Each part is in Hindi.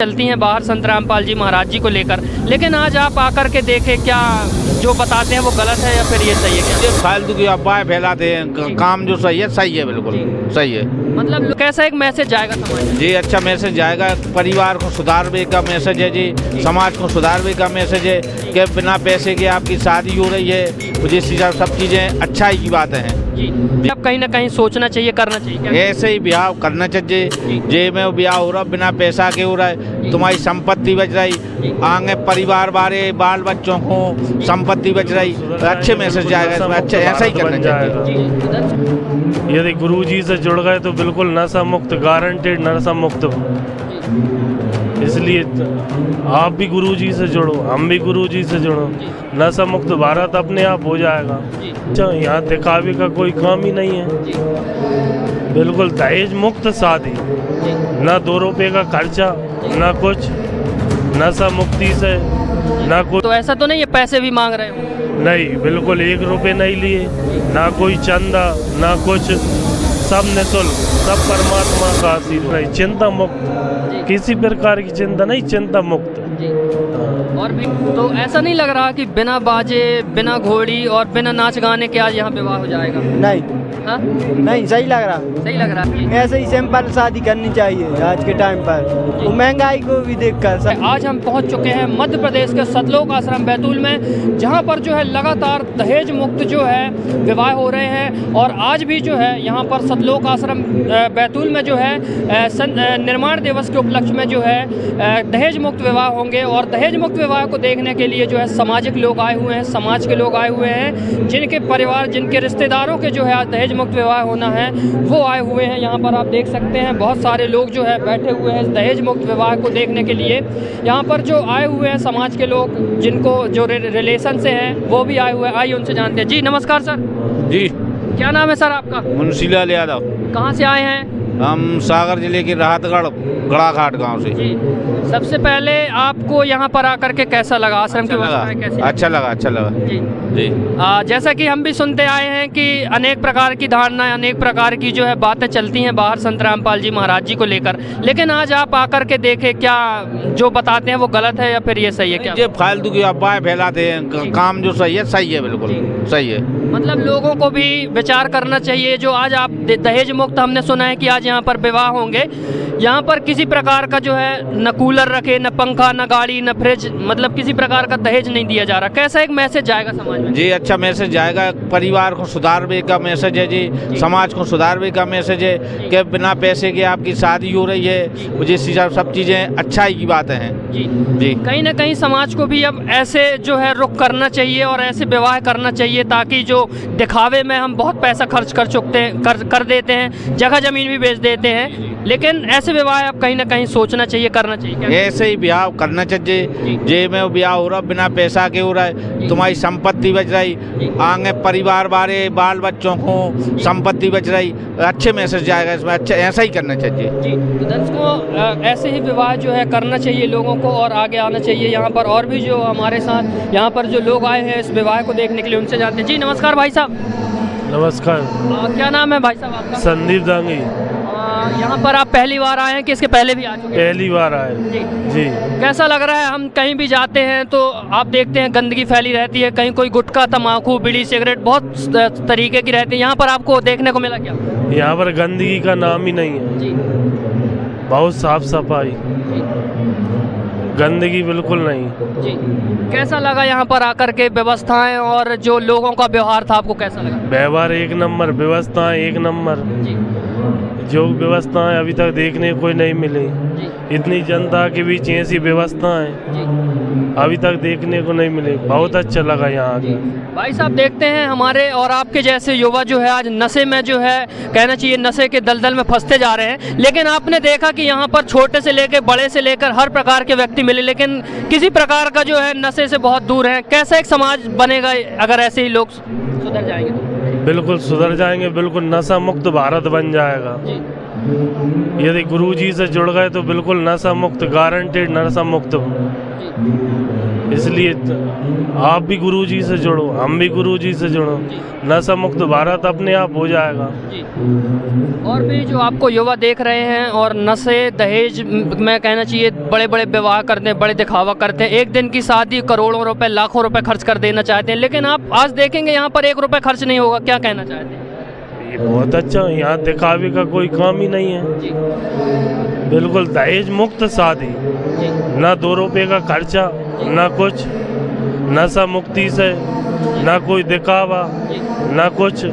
चलती हैं बाहर संत रामपाल जी महाराज जी को लेकर, लेकिन आज आप आकर के देखें क्या जो बताते हैं वो गलत है या फिर ये सही है? क्या ये फालतू की अफवाहें फैलाते हैं। काम जो सही है बिल्कुल सही है। मतलब कैसा एक मैसेज जाएगा समाज में? जी अच्छा मैसेज जाएगा, परिवार को सुधारने का मैसेज है जी, समाज को सुधारने का मैसेज है कि बिना पैसे के आपकी शादी हो रही है, जिस हिसाब सब चीज़ें अच्छाई की बातें हैं जी। अब कहीं ना कहीं सोचना चाहिए, करना चाहिए क्या? ऐसे ही ब्याह करना चाहिए। जे में ब्याह हो रहा बिना पैसा के हो रहा है, तुम्हारी संपत्ति बच रही, आगे परिवार वाले बाल बच्चों को संपत्ति बच रही, अच्छे मैसेज जाएगा इसमें। अच्छा ऐसा ही करना चाहिए। यदि गुरु जी से जुड़ गए तो बिल्कुल नशा मुक्त, गारंटेड नशा मुक्त। इसलिए आप भी गुरु जी से जुड़ो, हम भी गुरु जी से जुड़ो, नशा मुक्त भारत अपने आप हो जाएगा। अच्छा यहाँ दिखावे का कोई काम ही नहीं है, बिल्कुल दहेज मुक्त शादी, ना 2 रुपये का खर्चा, ना कुछ, नशा मुक्ति से ना कुछ। तो ऐसा तो नहीं है पैसे भी मांग रहे हो? नहीं, बिल्कुल 1 रुपये नहीं लिए, ना कोई चंदा ना कुछ, सब निःशुल्क, सब परमात्मा का आशीर्वाद। चिंता मुक्त, किसी प्रकार की चिंता नहीं, चिंता मुक्त। और भी तो ऐसा नहीं लग रहा कि बिना बाजे, बिना घोड़ी और बिना नाच गाने के आज यहाँ विवाह हो जाएगा? नहीं। हाँ? नहीं सही लग रहा, सही लग रहा है। ऐसे ही सिंपल शादी करनी चाहिए आज के टाइम पर, वो महंगाई को भी देखकर। आज हम पहुंच चुके हैं मध्य प्रदेश के सतलोक आश्रम बैतूल में, जहां पर जो है लगातार दहेज मुक्त जो है विवाह हो रहे हैं। और आज भी जो है यहाँ पर सतलोक आश्रम बैतूल में जो है निर्माण दिवस के उपलक्ष्य में जो है दहेज मुक्त विवाह होंगे। और दहेज मुक्त विवाह को देखने के लिए जो है सामाजिक लोग आए हुए हैं, समाज के लोग आए हुए हैं, जिनके परिवार, जिनके रिश्तेदारों के जो है दहेज मुक्त विवाह होना है वो आए हुए हैं। यहाँ पर आप देख सकते हैं बहुत सारे लोग जो है बैठे हुए हैं दहेज मुक्त विवाह को देखने के लिए। यहाँ पर जो आए हुए हैं समाज के लोग, जिनको जो रिलेशन से हैं वो भी आए हुए हैं। आइए उनसे जानते हैं। जी नमस्कार सर। जी क्या नाम है सर आपका? मुंशीलाल यादव। कहाँ से आए हैं? हम सागर जिले के राहतगढ़ गड़ाघाट गांव से। जी सबसे पहले आपको यहाँ पर आकर के कैसा लगा? आश्रम की व्यवस्थाएं कैसी? अच्छा लगा जी जी। जैसा कि हम भी सुनते आए हैं कि अनेक प्रकार की धारणाएं, अनेक प्रकार की जो है बातें चलती हैं बाहर संत रामपाल जी महाराज जी को लेकर, लेकिन आज आप आकर के देखें क्या जो बताते हैं वो गलत है या फिर ये सही है? क्या ये फालतू की अफवाहें फैलाते हैं। काम जो सही है बिल्कुल सही है। मतलब लोगों को भी विचार करना चाहिए। जो आज आप दहेज मुक्त, हमने सुना है कि आज यहाँ पर विवाह होंगे, यहाँ पर किसी प्रकार का जो है न कूलर रखे, न पंखा, न गाड़ी, न फ्रिज, मतलब किसी प्रकार का दहेज नहीं दिया जा रहा। कैसा एक मैसेज जाएगा समाज में? जी अच्छा मैसेज जाएगा, परिवार को सुधारने का मैसेज है जी, समाज को सुधारने का मैसेज है कि बिना पैसे के आपकी शादी हो रही है, जिस हिसाब सब चीज़ें अच्छाई की बातें हैं जी। कहीं ना कहीं समाज को भी अब ऐसे जो है रुख करना चाहिए और ऐसे विवाह करना चाहिए, ताकि जो दिखावे में हम बहुत पैसा खर्च कर चुकते हैं, कर देते हैं, जगह जमीन भी बेच देते हैं, लेकिन ऐसे विवाह अब कहीं ना कहीं सोचना चाहिए, करना चाहिए। ऐसे ही ब्याह करना चाहिए। जे में ब्याह हो रहा बिना पैसा के हो रहा है, तुम्हारी संपत्ति बच रही, आगे परिवार वाले बाल बच्चों को संपत्ति बच रही, अच्छे मैसेज जाएगा इसमें। अच्छा ऐसा ही करना चाहिए जी। तो दर्शकों ऐसे ही विवाह जो है करना चाहिए लोगों को और आगे आना चाहिए। यहाँ पर और भी जो हमारे साथ यहाँ पर जो लोग आए हैं इस विवाह को देखने के लिए, उनसे जानते हैं। जी नमस्कार भाई साहब। नमस्कार। क्या नाम है भाई साहब आपका? संदीप दांगी। यहाँ पर आप पहली बार आए हैं कि इसके पहले भी आ चुके हैं? पहली बार आए जी। कैसा लग रहा है? हम कहीं भी जाते हैं तो आप देखते हैं गंदगी फैली रहती है, कहीं कोई गुटखा, तम्बाकू, बीड़ी, सिगरेट बहुत तरीके की रहती है। यहाँ पर आपको देखने को मिला क्या? यहाँ पर गंदगी का नाम ही नहीं है जी। बहुत साफ सफाई, गंदगी बिल्कुल नहीं जी। कैसा लगा यहाँ पर आकर के व्यवस्थाएं और जो लोगों का व्यवहार था, आपको कैसा लगा? व्यवहार एक नंबर, व्यवस्थाएं एक नंबर। जी। जो व्यवस्थाएं अभी तक देखने को नहीं मिली, इतनी जनता के बीच ऐसी व्यवस्थाएं अभी तक देखने को नहीं मिली। बहुत अच्छा लगा यहाँ। भाई साहब देखते हैं हमारे और आपके जैसे युवा जो है आज नशे में जो है, कहना चाहिए नशे के दलदल में फंसते जा रहे हैं, लेकिन आपने देखा कि यहाँ पर छोटे से लेकर बड़े से लेकर हर प्रकार के व्यक्ति मिले, लेकिन किसी प्रकार का जो है नशे से बहुत दूर है। कैसा एक समाज बनेगा अगर ऐसे ही लोग सुधर जाएंगे तो? बिल्कुल सुधर जाएंगे, बिल्कुल नशा मुक्त भारत बन जाएगा। यदि गुरु जी से जुड़ गए तो बिल्कुल नशा मुक्त, गारंटेड नशा मुक्त। इसलिए आप भी गुरुजी से जुड़ो, हम भी गुरुजी से जुड़ो, नशा मुक्त भारत अपने आप हो जाएगा। जी। और भी जो आपको युवा देख रहे हैं और नशे दहेज में कहना चाहिए बड़े बड़े विवाह करते हैं, बड़े दिखावा करते हैं, एक दिन की शादी करोड़ों रुपए लाखों रुपए खर्च कर देना चाहते हैं, लेकिन आप आज देखेंगे यहाँ पर 1 रुपए खर्च नहीं होगा। क्या कहना चाहते हैं? ये बहुत अच्छा है, यहाँ दिखावे का कोई काम ही नहीं है। जी बिल्कुल दहेज मुक्त शादी, जी ना 2 रुपये का खर्चा, ना कुछ, नशा मुक्ति से ना कोई दिखावा, जी ना कुछ,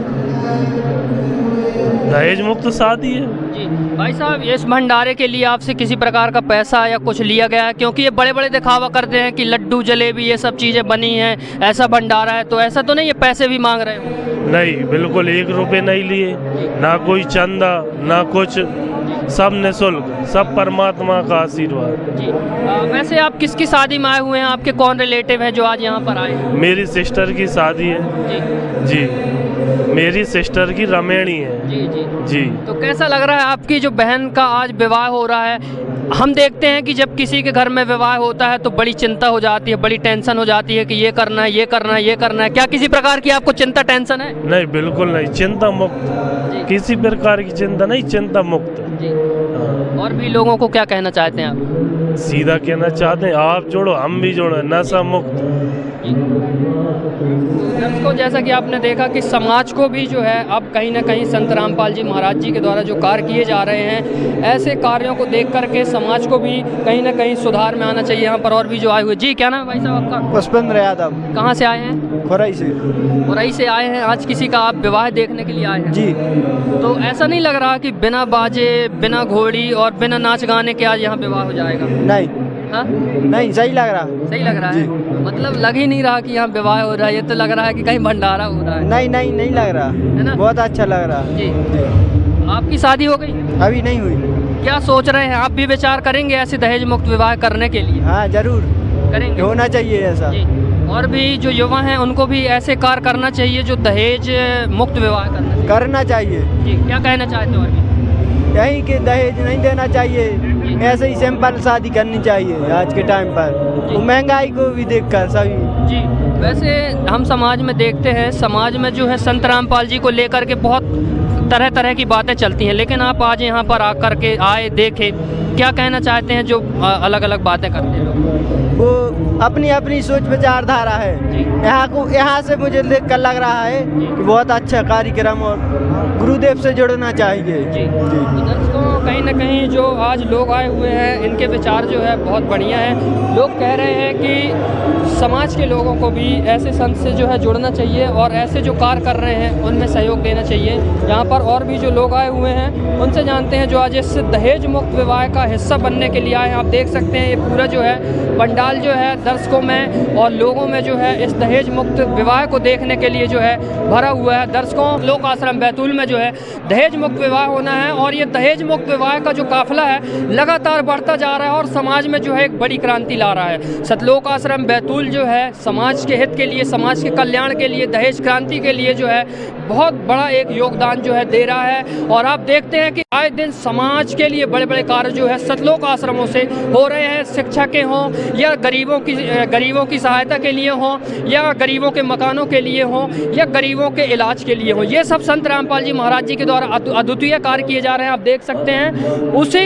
दहेज मुक्त शादी है। जी। भाई साहब, इस भंडारे के लिए आपसे किसी प्रकार का पैसा या कुछ लिया गया है? क्योंकि ये बड़े बड़े दिखावा करते हैं कि लड्डू जलेबी ये सब चीज़ें बनी हैं, ऐसा भंडारा है, तो ऐसा तो नहीं ये पैसे भी मांग रहे हो? नहीं, बिल्कुल 1 रुपये नहीं लिए, ना कोई चंदा, ना कुछ, सब निःशुल्क, सब परमात्मा का आशीर्वाद। जी। वैसे आप किसकी शादी में आए हुए हैं? आपके कौन रिलेटिव हैं जो आज यहाँ पर आए हैं? मेरी सिस्टर की शादी है। जी जी, मेरी सिस्टर की रमेणी है। जी जी। जी। तो कैसा लग रहा है आपकी जो बहन का आज विवाह हो रहा है? हम देखते हैं कि जब किसी के घर में विवाह होता है तो बड़ी चिंता हो जाती है, बड़ी टेंशन हो जाती है कि ये करना है, ये करना है, ये करना है। क्या किसी प्रकार की आपको चिंता टेंशन है? नहीं, बिल्कुल नहीं, चिंता मुक्त, किसी प्रकार की चिंता नहीं, चिंता मुक्त। जी। और भी लोगों को क्या कहना चाहते हैं आप? सीधा कहना चाहते हैं, आप जोड़ो, हम भी जोड़ो, नशा मुक्त। दर्शकों, जैसा कि आपने देखा कि समाज को भी जो है अब कहीं ना कहीं संत रामपाल जी महाराज जी के द्वारा जो कार्य किए जा रहे हैं, ऐसे कार्यों को देख करके समाज को भी कहीं ना कहीं सुधार में आना चाहिए। यहाँ पर और भी जो आए हुए, जी क्या नाम है भाई साहब आपका? पुष्पेंद्र यादव, कहाँ से आए हैं? खोराई से। खोराई से आए हैं। आज किसी का आप विवाह देखने के लिए आए हैं? जी। तो ऐसा नहीं लग रहा कि बिना बाजे, बिना घोड़ी और बिना नाच गाने के आज यहाँ विवाह हो जाएगा? नहीं। हाँ? नहीं, सही लग रहा। सही लग रहा जी। है? मतलब लग ही नहीं रहा कि यहाँ विवाह हो रहा है, ये तो लग रहा है कि कहीं भंडारा हो रहा है। नहीं नहीं, नहीं लग रहा है ना? बहुत अच्छा लग रहा। जी। आपकी शादी हो गई? अभी नहीं हुई। क्या सोच रहे हैं? आप भी विचार करेंगे ऐसे दहेज मुक्त विवाह करने के लिए? हाँ, जरूर करेंगे। होना चाहिए ऐसा। जी। और भी जो युवा हैं उनको भी ऐसे कार्य करना चाहिए जो दहेज मुक्त विवाह करना चाहिए। जी। क्या कहना चाहते हो? और भी यही कि दहेज नहीं देना चाहिए, ऐसे ही सिंपल शादी करनी चाहिए आज के टाइम पर, वो महंगाई को भी देखकर सभी। जी। वैसे हम समाज में देखते हैं, समाज में जो है संत रामपाल जी को लेकर के बहुत तरह तरह की बातें चलती हैं, लेकिन आप आज यहाँ पर आकर के आए, देखे, क्या कहना चाहते हैं जो अलग अलग बातें करते हैं लोग? वो अपनी अपनी सोच विचारधारा है। यहाँ से मुझे देख कर लग रहा है कि बहुत अच्छा कार्यक्रम और गुरुदेव से जुड़ना चाहिए। जी। तो दर्शकों, कहीं ना कहीं जो आज लोग आए हुए हैं इनके विचार जो है बहुत बढ़िया है। लोग कह रहे हैं कि समाज के लोगों को भी ऐसे संत से जो है जुड़ना चाहिए और ऐसे जो कार्य कर रहे हैं उनमें सहयोग देना चाहिए। यहाँ पर और भी जो लोग आए हुए हैं उनसे जानते हैं जो आज इस दहेज मुक्त विवाह का हिस्सा बनने के लिए आए हैं। आप देख सकते हैं ये पूरा जो है पंडाल जो है दर्शकों में और लोगों में जो है इस दहेज मुक्त विवाह को देखने के लिए जो है भरा हुआ है। दर्शकों, लोक आश्रम बैतूल में जो है दहेज मुक्त विवाह होना है और ये दहेज मुक्त विवाह का जो काफिला है लगातार बढ़ता जा रहा है और समाज में जो है एक बड़ी क्रांति ला रहा है। सतलोक आश्रम बैतूल जो है समाज के हित के लिए, समाज के कल्याण के लिए, दहेज क्रांति के लिए जो है बहुत बड़ा एक योगदान जो है दे रहा है। और आप देखते हैं कि आए दिन समाज के लिए बड़े बड़े कार्य जो है सतलोक आश्रमों से हो रहे हैं, शिक्षा के हों या गरीबों की सहायता के लिए हों या गरीबों के मकानों के लिए हों या गरीबों के इलाज के लिए हों। ये सब संत रामपाल जी महाराज जी के द्वारा अद्वितीय कार्य किए जा रहे हैं। आप देख सकते हैं उसी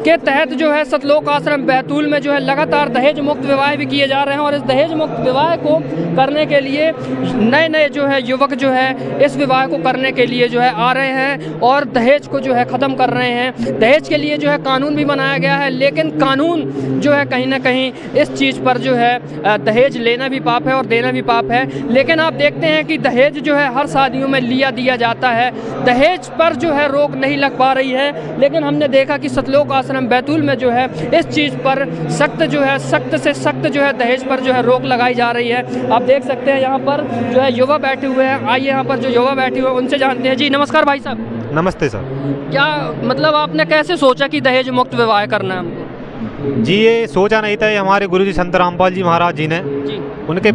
के तहत जो है सतलोक आश्रम बैतूल में जो है लगातार दहेज मुक्त विवाह भी किए जा रहे हैं और इस दहेज मुक्त विवाह को करने के लिए नए नए जो है युवक जो है इस विवाह को करने के लिए जो है आ रहे हैं और दहेज को जो है ख़त्म कर रहे हैं। दहेज के लिए जो है कानून भी बनाया गया है, लेकिन कानून जो है कहीं ना कहीं इस चीज़ पर जो है दहेज लेना भी पाप है और देना भी पाप है। लेकिन आप देखते हैं कि दहेज जो है हर शादियों में दिया जाता है, दहेज पर जो है रोक नहीं लग पा रही है। लेकिन हमने देखा कि सतलोक आश्रम बैतूल में जो है इस चीज़ पर सख्त से सख्त जो है दहेज पर जो है रोक लगाई जा रही है। आप देख सकते हैं यहाँ पर जो है युवा बैठे हुए हैं। आइए यहाँ पर जो युवा बैठे हुए हैं उनसे जानते हैं। जी नमस्कार भाई साहब। नमस्ते सर। क्या मतलब आपने कैसे सोचा कि दहेज मुक्त विवाह करना है हमको? जी, ये सोचा नहीं था, ये हमारे गुरुजी संत रामपाल जी महाराज जी ने जी। उनके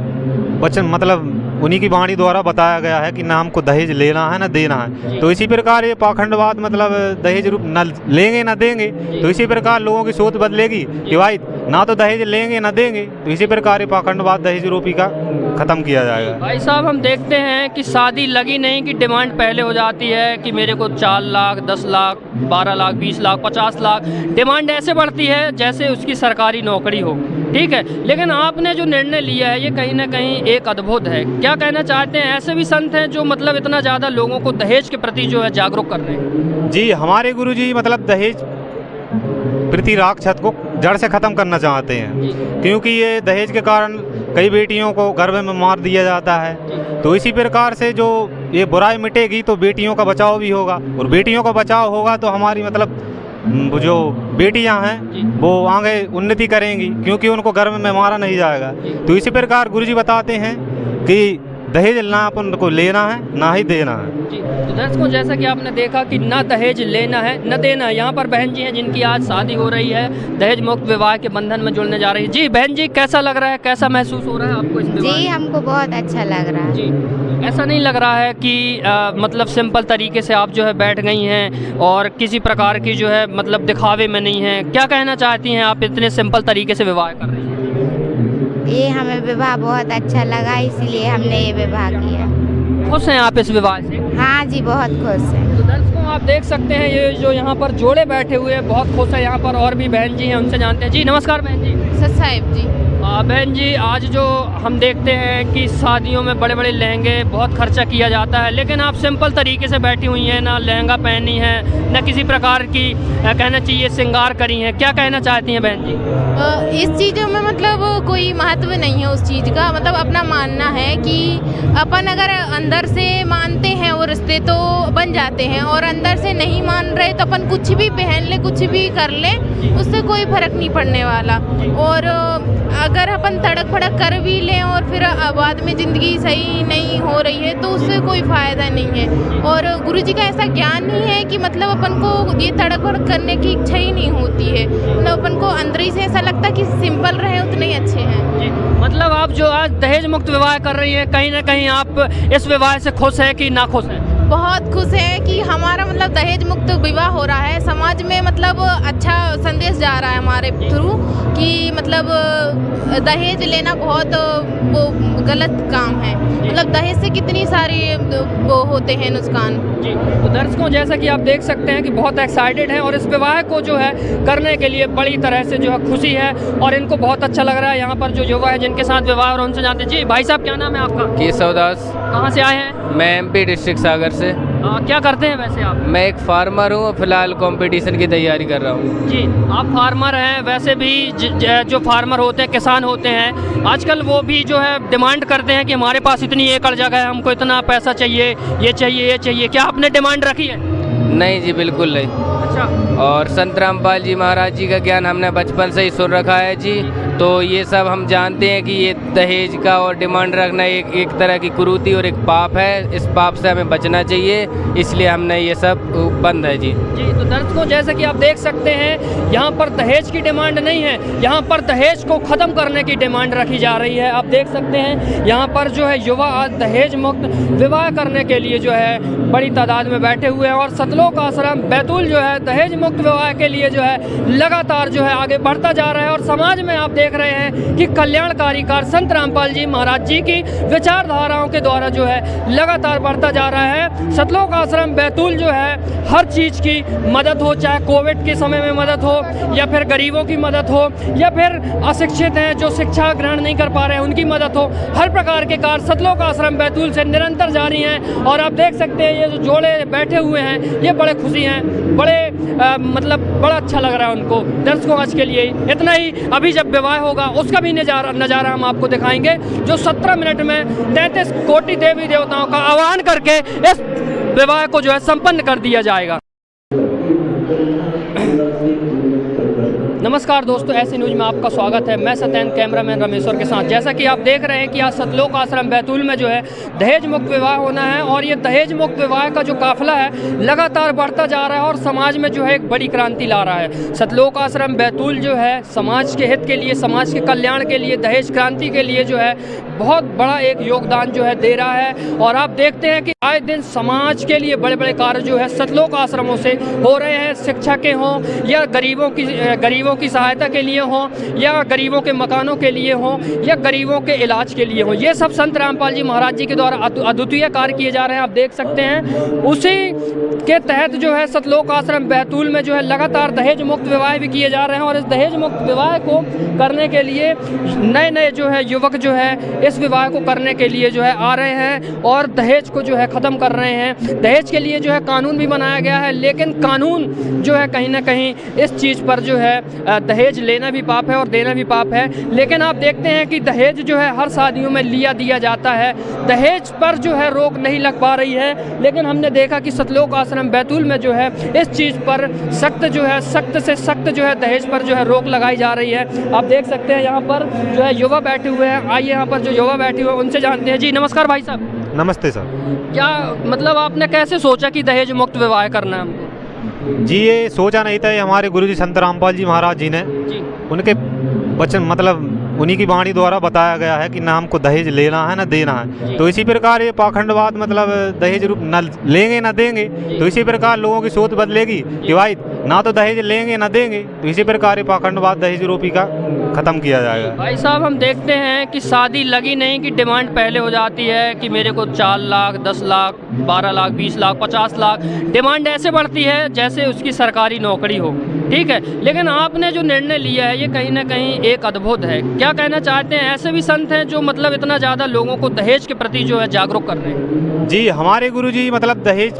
वचन मतलब उन्हीं की वाणी द्वारा बताया गया है कि ना हमको दहेज लेना है ना देना है। तो इसी प्रकार ये पाखंडवाद मतलब दहेज रूप न लेंगे ना देंगे, तो इसी प्रकार लोगों की सोच बदलेगी कि भाई ना तो दहेज लेंगे ना देंगे, तो इसी प्रकार पाखंडवाद दहेज रोपी का खत्म किया जाएगा। भाई साहब हम देखते हैं कि शादी लगी नहीं कि डिमांड पहले हो जाती है कि मेरे को 4 लाख 10 लाख 12 लाख 20 लाख 50 लाख डिमांड ऐसे बढ़ती है जैसे उसकी सरकारी नौकरी हो, ठीक है। लेकिन आपने जो निर्णय लिया है ये कहीं ना कहीं एक अद्भुत है। क्या कहना चाहते हैं? ऐसे भी संत हैं जो मतलब इतना ज़्यादा लोगों को दहेज के प्रति जो है जागरूक कर रहे हैं। जी, हमारे गुरुजी मतलब दहेज प्रति राक्षस को जड़ से ख़त्म करना चाहते हैं, क्योंकि ये दहेज के कारण कई बेटियों को गर्भ में मार दिया जाता है। तो इसी प्रकार से जो ये बुराई मिटेगी तो बेटियों का बचाव भी होगा, और बेटियों का बचाव होगा तो हमारी मतलब जो बेटियां हैं वो आगे उन्नति करेंगी, क्योंकि उनको गर्भ में मारा नहीं जाएगा। तो इसी प्रकार गुरुजी बताते हैं कि दहेज ना अपन को लेना है ना ही देना है। जी, तो दर्शकों जैसा कि आपने देखा कि ना दहेज लेना है न देना है। यहाँ पर बहन जी हैं जिनकी आज शादी हो रही है, दहेज मुक्त विवाह के बंधन में जुड़ने जा रही है। जी बहन जी, कैसा लग रहा है, कैसा महसूस हो रहा है आपको इस विवाह? जी हमको बहुत अच्छा लग रहा है। जी, ऐसा नहीं लग रहा है कि मतलब सिंपल तरीके से आप जो है बैठ गई हैं और किसी प्रकार की जो है मतलब दिखावे में नहीं है? क्या कहना चाहती हैं आप इतने सिंपल तरीके से विवाह कर रही हैं? ये हमें विवाह बहुत अच्छा लगा, इसीलिए हमने ये विवाह किया। खुश हैं आप इस विवाह से? हाँ जी, बहुत खुश हैं। तो दर्शकों आप देख सकते हैं ये जो यहाँ पर जोड़े बैठे हुए हैं बहुत खुश है। यहाँ पर और भी बहन जी हैं, उनसे जानते हैं। जी नमस्कार बहन जी। सर साहिब जी। बहन जी, आज जो हम देखते हैं कि शादियों में बड़े बड़े लहंगे बहुत खर्चा किया जाता है, लेकिन आप सिंपल तरीके से बैठी हुई हैं, ना लहंगा पहनी है ना किसी प्रकार की कहना चाहिए श्रृंगार करी हैं। क्या कहना चाहती हैं बहन जी? इस चीज़ों में मतलब कोई महत्व नहीं है उस चीज़ का। मतलब अपना मानना है कि अपन अगर अंदर से मानते हैं वो रिश्ते तो बन जाते हैं, और अंदर से नहीं मान रहे तो अपन कुछ भी पहन ले कुछ भी कर ले, उससे कोई फर्क नहीं पड़ने वाला। और अगर अपन तड़क भड़क कर भी लें और फिर बाद में ज़िंदगी सही नहीं हो रही है तो उससे कोई फ़ायदा नहीं है। और गुरुजी का ऐसा ज्ञान ही है कि मतलब अपन को ये तड़क भड़क करने की इच्छा ही नहीं होती है। मतलब अपन को अंदर ही से ऐसा लगता है कि सिंपल रहे उतने ही अच्छे हैं। जी, मतलब आप जो आज दहेज मुक्त विवाह कर रही हैं, कहीं ना कहीं आप इस विवाह से खुश हैं कि ना खुश हैं? बहुत खुश है कि हमारा मतलब दहेज मुक्त विवाह हो रहा है। समाज में मतलब अच्छा संदेश जा रहा है हमारे थ्रू कि मतलब दहेज लेना बहुत वो गलत काम है। मतलब दहेज से कितनी सारी वो होते हैं नुकसान। जी, तो दर्शकों जैसा कि आप देख सकते हैं कि बहुत एक्साइटेड हैं और इस विवाह को जो है करने के लिए बड़ी तरह से जो है खुशी है और इनको बहुत अच्छा लग रहा है। यहाँ पर जो युवा है जिनके साथ विवाह और उनसे जानते हैं। जी भाई साहब, क्या नाम है आपका? केशव दास। कहाँ से आए हैं? मैं एमपी डिस्ट्रिक्ट सागर से। क्या करते हैं वैसे आप? मैं एक फार्मर हूँ, फिलहाल कंपटीशन की तैयारी कर रहा हूँ। जी, आप फार्मर हैं। वैसे भी जो फार्मर होते हैं, किसान होते हैं, आजकल वो भी जो है डिमांड करते हैं कि हमारे पास इतनी एकड़ जगह है, हमको इतना पैसा चाहिए, ये चाहिए ये चाहिए। क्या आपने डिमांड रखी है? नहीं जी, बिल्कुल नहीं। अच्छा। और संत रामपाल जी महाराज जी का ज्ञान हमने बचपन से ही सुन रखा है जी। तो ये सब हम जानते हैं कि ये दहेज का और डिमांड रखना एक तरह की कुरीति और एक पाप है। इस पाप से हमें बचना चाहिए, इसलिए हमने ये सब बंद है जी। जी, तो दर्शकों जैसा कि आप देख सकते हैं यहाँ पर दहेज की डिमांड नहीं है, यहाँ पर दहेज को ख़त्म करने की डिमांड रखी जा रही है। आप देख सकते हैं यहाँ पर जो है युवा आज दहेज मुक्त विवाह करने के लिए जो है बड़ी तादाद में बैठे हुए हैं और सतलोक आश्रम बैतूल जो है दहेज मुक्त विवाह के लिए जो है लगातार जो है आगे बढ़ता जा रहा है। और समाज में आप देख रहे हैं कि कल्याणकारी कार्य संत रामपाल जी महाराज जी की विचारधाराओं के द्वारा जो है लगातार बढ़ता जा रहा है। सतलोक आश्रम बैतूल जो है हर चीज़ की मदद हो, चाहे कोविड के समय में मदद हो या फिर गरीबों की मदद हो या फिर अशिक्षित हैं जो शिक्षा ग्रहण नहीं कर पा रहे हैं उनकी मदद हो, हर प्रकार के कार्य सतलोक आश्रम बैतूल से निरंतर जारी हैं। और आप देख सकते हैं ये जो जोड़े बैठे हुए हैं ये बड़े खुशी हैं, बड़े मतलब बड़ा अच्छा लग रहा है उनको। दर्शकों आज के लिए इतना ही। अभी जब विवाह होगा उसका भी नज़ारा हम आपको दिखाएंगे, जो 17 मिनट में 33 कोटि देवी देवताओं का आह्वान करके इस विवाह को जो है संपन्न कर दिया जाएगा। नमस्कार दोस्तों, ऐसे न्यूज़ में आपका स्वागत है। मैं सत्येंद्र कैमरामैन रमेश्वर के साथ। जैसा कि आप देख रहे हैं कि आज सतलोक आश्रम बैतूल में जो है दहेज मुक्त विवाह होना है और ये दहेज मुक्त विवाह का जो काफिला है लगातार बढ़ता जा रहा है और समाज में जो है एक बड़ी क्रांति ला रहा है। सतलोक आश्रम बैतूल जो है समाज के हित के लिए, समाज के कल्याण के लिए, दहेज क्रांति के लिए जो है बहुत बड़ा एक योगदान जो है दे रहा है। और आप देखते हैं कि आए दिन समाज के लिए बड़े बड़े कार्य जो है सतलोक आश्रमों से हो रहे हैं, शिक्षा के हों या गरीबों गरीबों की सहायता के लिए हों, या गरीबों के मकानों के लिए हों, या गरीबों के इलाज के लिए हों, ये सब संत रामपाल जी महाराज जी के द्वारा अद्वितीय कार्य किए जा रहे हैं। आप देख सकते हैं उसी के तहत जो है सतलोक आश्रम बैतूल में जो है लगातार दहेज मुक्त विवाह भी किए जा रहे हैं, और इस दहेज मुक्त विवाह को करने के लिए नए नए जो है युवक जो है इस विवाह को करने के लिए जो है आ रहे हैं और दहेज को जो है ख़त्म कर रहे हैं। दहेज के लिए जो है कानून भी बनाया गया है, लेकिन कानून जो है कहीं ना कहीं इस चीज़ पर जो है दहेज लेना भी पाप है और देना भी पाप है। लेकिन आप देखते हैं कि दहेज जो है हर शादियों में दिया जाता है, दहेज पर जो है रोक नहीं लग पा रही है। लेकिन हमने देखा कि सतलोक आश्रम बैतूल में जो है इस चीज़ पर सख्त से सख्त जो है दहेज पर जो है रोक लगाई जा रही है। आप देख सकते हैं यहाँ पर जो है युवा बैठे हुए हैं। आइए यहाँ पर जो युवा बैठे हुए हैं उनसे जानते हैं। जी नमस्कार भाई साहब। नमस्ते सर। क्या मतलब आपने कैसे सोचा कि दहेज मुक्त विवाह करना है हमको? जी ये सोचा नहीं था, ये हमारे गुरुजी संत रामपाल जी महाराज जी ने जी उनके वचन मतलब उन्हीं की वाणी द्वारा बताया गया है कि ना हमको दहेज लेना है ना देना है। तो इसी प्रकार ये पाखंडवाद मतलब दहेज रूप न लेंगे ना देंगे, तो इसी प्रकार लोगों की सोच बदलेगी कि भाई ना तो दहेज लेंगे ना देंगे, तो इसी प्रकार ये पाखंडवाद दहेज रूपी का ख़त्म किया जाएगा। भाई साहब हम देखते हैं कि शादी लगी नहीं कि डिमांड पहले हो जाती है कि मेरे को 4 लाख 10 लाख 12 लाख 20 लाख 50 लाख डिमांड ऐसे बढ़ती है जैसे उसकी सरकारी नौकरी हो, ठीक है। लेकिन आपने जो निर्णय लिया है ये कहीं ना कहीं एक अद्भुत है। क्या कहना चाहते हैं? ऐसे भी संत हैं जो मतलब इतना ज़्यादा लोगों को दहेज के प्रति जो है जागरूक कर रहे हैं। जी हमारे गुरुजी मतलब दहेज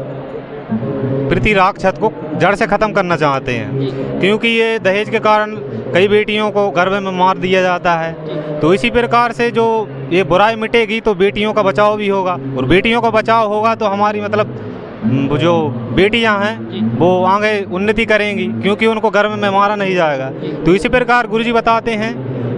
प्रति राक्षस को जड़ से ख़त्म करना चाहते हैं, क्योंकि ये दहेज के कारण कई बेटियों को गर्भ में मार दिया जाता है। तो इसी प्रकार से जो ये बुराई मिटेगी तो बेटियों का बचाव भी होगा, और बेटियों का बचाव होगा तो हमारी मतलब जो बेटियां हैं वो आगे उन्नति करेंगी, क्योंकि उनको गर्भ में मारा नहीं जाएगा। तो इसी प्रकार गुरुजी बताते हैं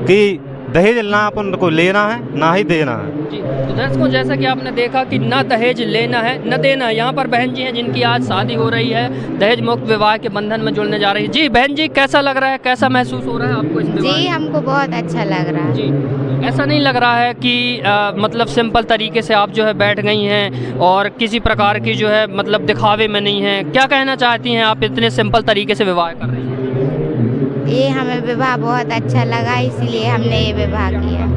कि दहेज ना अपन को लेना है ना ही देना है। जी तो दर्शकों जैसा कि आपने देखा कि ना दहेज लेना है न देना है। यहाँ पर बहन जी हैं जिनकी आज शादी हो रही है, दहेज मुक्त विवाह के बंधन में जुड़ने जा रही है। जी बहन जी कैसा लग रहा है, कैसा महसूस हो रहा है आपको इस विवाह? जी हमको बहुत अच्छा लग रहा है। जी ऐसा नहीं लग रहा है कि मतलब सिंपल तरीके से आप जो है बैठ गई हैं और किसी प्रकार की जो है मतलब दिखावे में नहीं है? क्या कहना चाहती हैं आप इतने सिंपल तरीके से विवाह कर रही हैं? ये हमें विवाह बहुत अच्छा लगा, इसलिए हमने ये विवाह किया।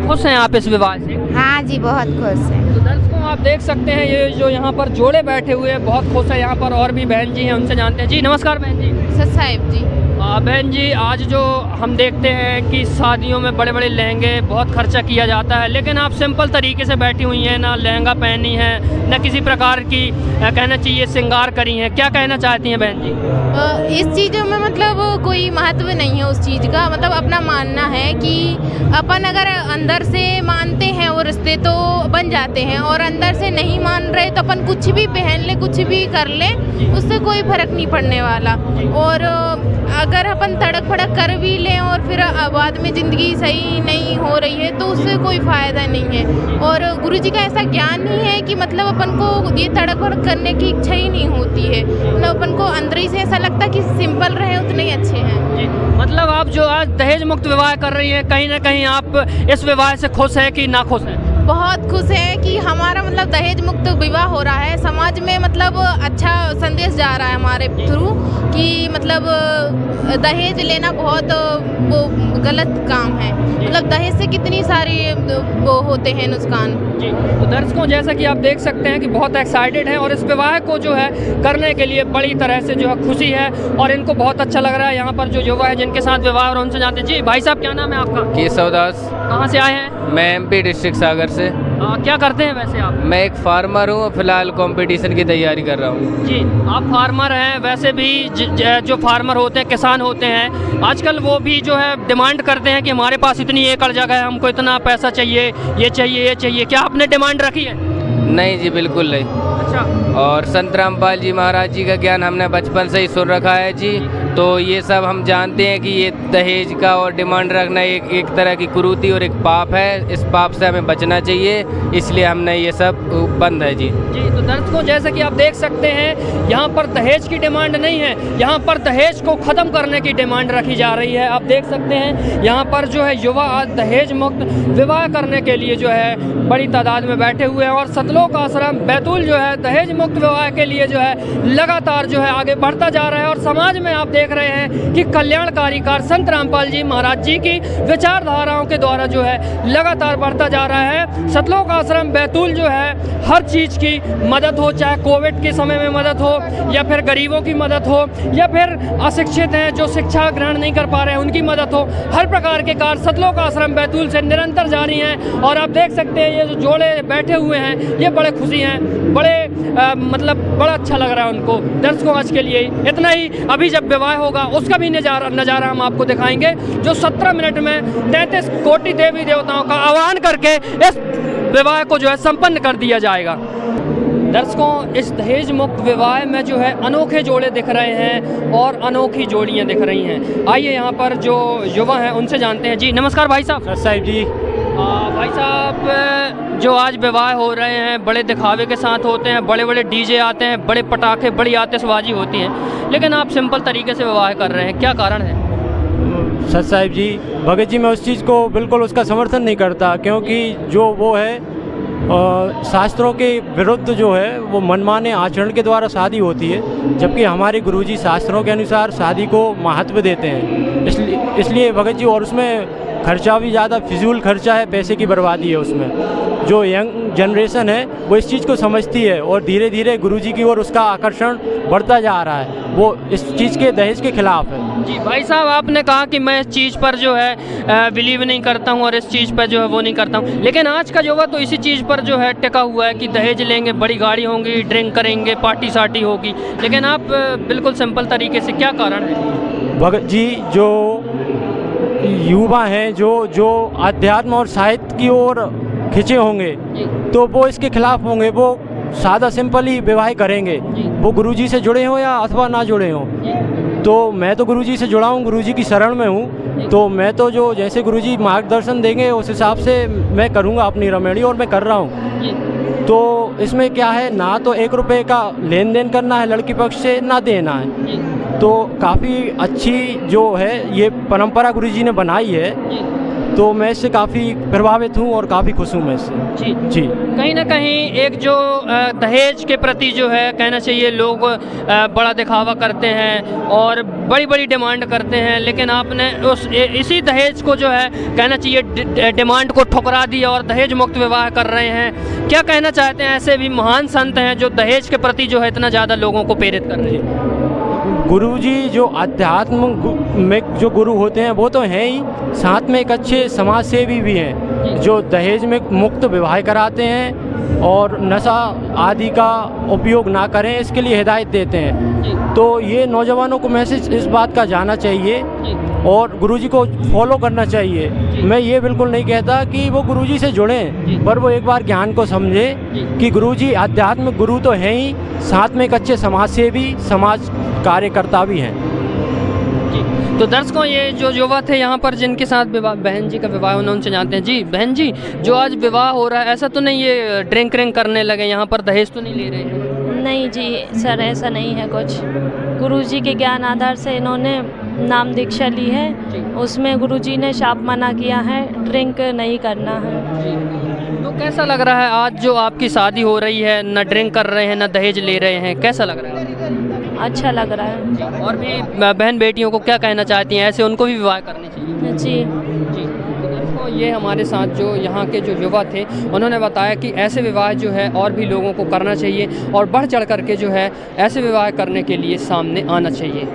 खुश हैं आप इस विवाह से? हाँ जी बहुत खुश हैं। तो दर्शकों आप देख सकते हैं ये जो यहाँ पर जोड़े बैठे हुए हैं बहुत खुश है। यहाँ पर और भी बहन जी हैं, उनसे जानते हैं। जी नमस्कार बहन जी। सच साहिब जी। बहन जी आज जो हम देखते हैं कि शादियों में बड़े बड़े लहंगे बहुत खर्चा किया जाता है, लेकिन आप सिंपल तरीके से बैठी हुई हैं, ना लहंगा पहनी है ना किसी प्रकार की कहना चाहिए श्रृंगार करी हैं। क्या कहना चाहती हैं बहन जी? इस चीज़ों में मतलब कोई महत्व नहीं है उस चीज़ का। मतलब अपना मानना है कि अपन अगर अंदर से मानते हैं वो रिश्ते तो बन जाते हैं, और अंदर से नहीं मान रहे तो अपन कुछ भी पहन ले कुछ भी कर ले, उससे कोई फर्क नहीं पड़ने वाला। और अगर अपन तड़क फड़क कर भी लें और फिर बाद में ज़िंदगी सही नहीं हो रही है तो उससे कोई फ़ायदा नहीं है। और गुरुजी का ऐसा ज्ञान ही है कि मतलब अपन को ये तड़क फड़क करने की इच्छा ही नहीं होती है। मतलब अपन को अंदर ही से ऐसा लगता है कि सिंपल रहे उतने ही अच्छे हैं। जी मतलब आप जो आज दहेज मुक्त विवाह कर रही हैं, कहीं ना कहीं आप इस विवाह से खुश हैं कि ना खुश हैं? बहुत खुश है कि हमारा मतलब दहेज मुक्त विवाह हो रहा है। समाज में मतलब अच्छा संदेश जा रहा है हमारे थ्रू कि मतलब दहेज लेना बहुत वो गलत काम है। मतलब दहेज से कितनी सारी वो होते हैं नुकसान। जी तो दर्शकों जैसा कि आप देख सकते हैं कि बहुत एक्साइटेड हैं और इस विवाह को जो है करने के लिए बड़ी तरह से जो है खुशी है और इनको बहुत अच्छा लग रहा है। यहाँ पर जो युवा है जिनके साथ विवाह और उनसे जानते हैं। जी भाई साहब क्या नाम है आपका? केशव दास। कहाँ से आए हैं? मैं एमपी डिस्ट्रिक्ट सागर से। क्या करते हैं वैसे आप? मैं एक फार्मर हूँ, फिलहाल कंपटीशन की तैयारी कर रहा हूँ। जी आप फार्मर हैं। वैसे भी जो फार्मर होते हैं किसान होते हैं आजकल वो भी जो है डिमांड करते हैं कि हमारे पास इतनी एकड़ जगह है, हमको इतना पैसा चाहिए, ये चाहिए ये चाहिए। क्या आपने डिमांड रखी है? नहीं जी बिल्कुल नहीं। अच्छा। और संत रामपाल जी महाराज जी का ज्ञान हमने बचपन से ही सुन रखा है जी। तो ये सब हम जानते हैं कि ये दहेज का और डिमांड रखना एक तरह की कुरीति और एक पाप है। इस पाप से हमें बचना चाहिए, इसलिए हमने ये सब बंद है जी। जी तो दर्शकों जैसे कि आप देख सकते हैं यहाँ पर दहेज की डिमांड नहीं है, यहाँ पर दहेज को ख़त्म करने की डिमांड रखी जा रही है। आप देख सकते हैं यहाँ पर जो है युवा आज दहेज मुक्त विवाह करने के लिए जो है बड़ी तादाद में बैठे हुए हैं और सतलोक आश्रम बैतूल जो है दहेज मुक्त विवाह के लिए जो है लगातार जो है आगे बढ़ता जा रहा है। और समाज में आप देख देख रहे हैं कि कल्याणकारी कार संत रामपाल जी महाराज जी की विचारधाराओं के द्वारा जो है लगातार बढ़ता जा रहा है। सतलोक आश्रम बैतूल जो है हर चीज़ की मदद हो, चाहे कोविड के समय में मदद हो या फिर गरीबों की मदद हो या फिर अशिक्षित हैं जो शिक्षा ग्रहण नहीं कर पा रहे हैं उनकी मदद हो, हर प्रकार के कार्य सतलोक आश्रम बैतूल से निरंतर जारी हैं। और आप देख सकते हैं ये जो जोड़े बैठे हुए हैं ये बड़े खुशी हैं, बड़े मतलब बड़ा अच्छा लग रहा है उनको। दर्शकों आज के लिए इतना ही। अभी जब विवाह होगा उसका भी नज़ारा हम आपको दिखाएंगे, जो 17 मिनट में 33 कोटि देवी देवताओं का आह्वान करके इस विवाह को जो है संपन्न कर दिया जाएगा। दर्शकों, इस दहेज मुक्त विवाह में जो है अनोखे जोड़े दिख रहे हैं और अनोखी जोड़ियां दिख रही हैं। आइए यहाँ पर जो युवा हैं उनसे जानते हैं। जी नमस्कार भाई साहब। साहिब जी। भाई साहब, जो आज विवाह हो रहे हैं बड़े दिखावे के साथ होते हैं, बड़े बड़े डीजे आते हैं, बड़े पटाखे, बड़ी आतिशबाजी होती हैं, लेकिन आप सिंपल तरीके से विवाह कर रहे हैं, क्या कारण है? सच साहिब जी, भगत जी मैं उस चीज़ को बिल्कुल उसका समर्थन नहीं करता, क्योंकि जो वो है शास्त्रों के विरुद्ध जो है वो मनमाने आचरण के द्वारा शादी होती है, जबकि हमारे गुरुजी शास्त्रों के अनुसार शादी को महत्व देते हैं। इसलिए भगत जी, और उसमें खर्चा भी ज़्यादा फिजूल खर्चा है, पैसे की बर्बादी है उसमें। जो यंग जनरेशन है वो इस चीज़ को समझती है और धीरे धीरे गुरुजी की ओर उसका आकर्षण बढ़ता जा रहा है, वो इस चीज़ के दहेज के खिलाफ है। जी भाई साहब, आपने कहा कि मैं इस चीज़ पर जो है बिलीव नहीं करता हूँ और इस चीज़ पर जो है वो नहीं करता हूँ, लेकिन आज का युवा तो इसी चीज़ पर जो है टिका हुआ है कि दहेज लेंगे, बड़ी गाड़ी होंगी, ड्रिंक करेंगे, पार्टी सार्टी होगी, लेकिन आप बिल्कुल सिंपल तरीके से, क्या कारण है? भगत जी, जो युवा हैं जो अध्यात्म और साहित्य की ओर खिंचे होंगे तो वो इसके खिलाफ होंगे, वो सादा सिंपल ही विवाह करेंगे, वो गुरुजी से जुड़े हों या अथवा ना जुड़े हों। तो मैं तो गुरुजी से जुड़ा हूँ, गुरुजी की शरण में हूँ, तो मैं तो जो जैसे गुरुजी मार्गदर्शन देंगे उस हिसाब से मैं करूँगा अपनी रमेड़ी, और मैं कर रहा हूँ। तो इसमें क्या है, ना तो 1 रुपये का लेन देन करना है लड़की पक्ष से, ना देना है। तो काफ़ी अच्छी जो है ये परंपरा गुरुजी ने बनाई है, तो मैं इससे काफ़ी प्रभावित हूँ और काफ़ी खुश हूँ मैं इससे। जी जी। कहीं ना कहीं एक जो दहेज के प्रति जो है कहना चाहिए, लोग बड़ा दिखावा करते हैं और बड़ी बड़ी डिमांड करते हैं, लेकिन आपने इसी दहेज को जो है कहना चाहिए डिमांड को ठुकरा दिया और दहेज मुक्त विवाह कर रहे हैं। क्या कहना चाहते हैं? ऐसे भी महान संत हैं जो दहेज के प्रति जो है इतना ज़्यादा लोगों को प्रेरित कर रहे हैं। गुरुजी जो अध्यात्म में जो गुरु होते हैं वो तो हैं ही, साथ में एक अच्छे समाज सेवी भी हैं जो दहेज में मुक्त विवाह कराते हैं और नशा आदि का उपयोग ना करें इसके लिए हिदायत देते हैं। तो ये नौजवानों को मैसेज इस बात का जाना चाहिए और गुरुजी को फॉलो करना चाहिए। मैं ये बिल्कुल नहीं कहता कि वो गुरुजी से जुड़ें, पर वो एक बार ज्ञान को समझे कि गुरुजी आध्यात्मिक गुरु तो हैं ही, साथ में एक अच्छे समाज सेवी, समाज कार्यकर्ता भी हैं। तो दर्शकों, ये जो युवा थे यहाँ पर जिनके साथ विवाह, बहन जी का विवाह होना, उनसे जानते हैं। जी बहन जी, जो आज विवाह हो रहा है, ऐसा तो नहीं ये ड्रिंक करने लगे यहाँ पर, दहेज तो नहीं ले रहे हैं? नहीं जी सर, ऐसा नहीं है कुछ। गुरुजी के ज्ञान आधार से इन्होंने नाम दीक्षा ली है, उसमें गुरुजी ने शाप मना किया है, ड्रिंक नहीं करना है। तो कैसा लग रहा है आज जो आपकी शादी हो रही है, न ड्रिंक कर रहे हैं न दहेज ले रहे हैं, कैसा लग रहा है? अच्छा लग रहा है। और भी बहन बेटियों को क्या कहना चाहती हैं, ऐसे उनको भी विवाह करने चाहिए? जी जी। तो दोस्तों, ये हमारे साथ जो यहाँ के जो युवा थे उन्होंने बताया कि ऐसे विवाह जो है और भी लोगों को करना चाहिए और बढ़ चढ़ करके जो है ऐसे विवाह करने के लिए सामने आना चाहिए।